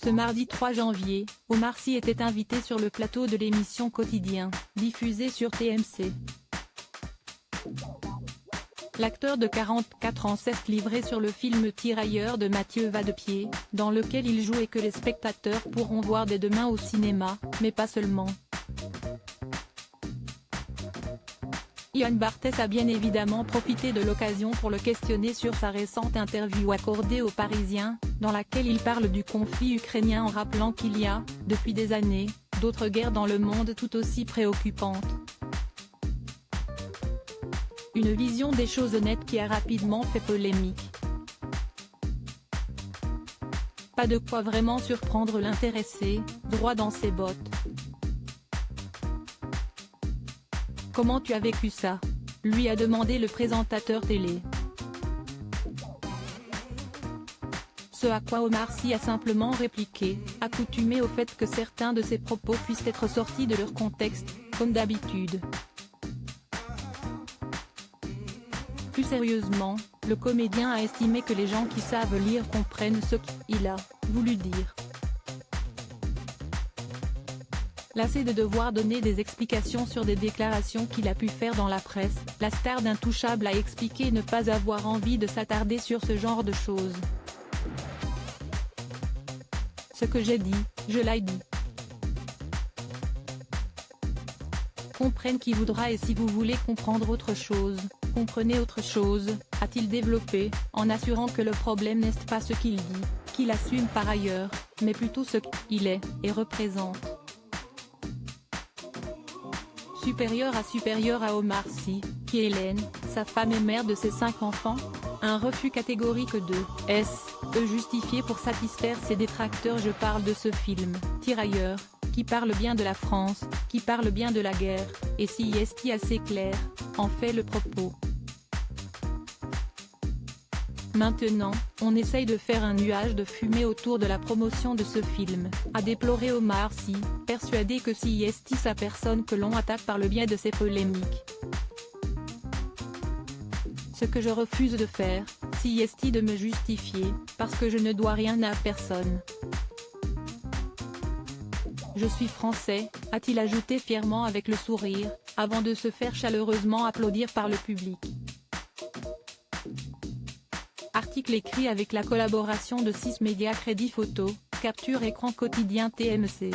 Ce mardi 3 janvier, Omar Sy était invité sur le plateau de l'émission Quotidien, diffusée sur TMC. L'acteur de 44 ans s'est livré sur le film Tirailleurs de Mathieu Vadepied, dans lequel il joue et que les spectateurs pourront voir dès demain au cinéma, mais pas seulement. Yann Barthès a bien évidemment profité de l'occasion pour le questionner sur sa récente interview accordée aux Parisiens, dans laquelle il parle du conflit ukrainien en rappelant qu'il y a, depuis des années, d'autres guerres dans le monde tout aussi préoccupantes. Une vision des choses honnêtes qui a rapidement fait polémique. Pas de quoi vraiment surprendre l'intéressé, droit dans ses bottes. Comment tu as vécu ça ? Lui a demandé le présentateur télé. Ce à quoi Omar Sy a simplement répliqué, accoutumé au fait que certains de ses propos puissent être sortis de leur contexte, comme d'habitude. Plus sérieusement, le comédien a estimé que les gens qui savent lire comprennent ce qu'il a voulu dire. Lassé de devoir donner des explications sur des déclarations qu'il a pu faire dans la presse, la star d'Intouchable a expliqué ne pas avoir envie de s'attarder sur ce genre de choses. Ce que j'ai dit, je l'ai dit. Comprenne qui voudra et si vous voulez comprendre autre chose, comprenez autre chose, a-t-il développé, en assurant que le problème n'est pas ce qu'il dit, qu'il assume par ailleurs, mais plutôt ce qu'il est, et représente. Supérieur à Omar Sy, qui est Hélène, sa femme et mère de ses 5 enfants. Un refus catégorique de S.E. justifié pour satisfaire ses détracteurs. Je parle de ce film, Tirailleurs, qui parle bien de la France, qui parle bien de la guerre, et si est assez clair, en fait le propos. Maintenant, on essaye de faire un nuage de fumée autour de la promotion de ce film, a déploré Omar Sy, persuadé que si est sa personne que l'on attaque par le biais de ces polémiques. Ce que je refuse de faire, si est de me justifier, parce que je ne dois rien à personne. Je suis français, a-t-il ajouté fièrement avec le sourire, avant de se faire chaleureusement applaudir par le public. Article écrit avec la collaboration de 6 médias Crédit Photo, Capture Écran Quotidien TMC.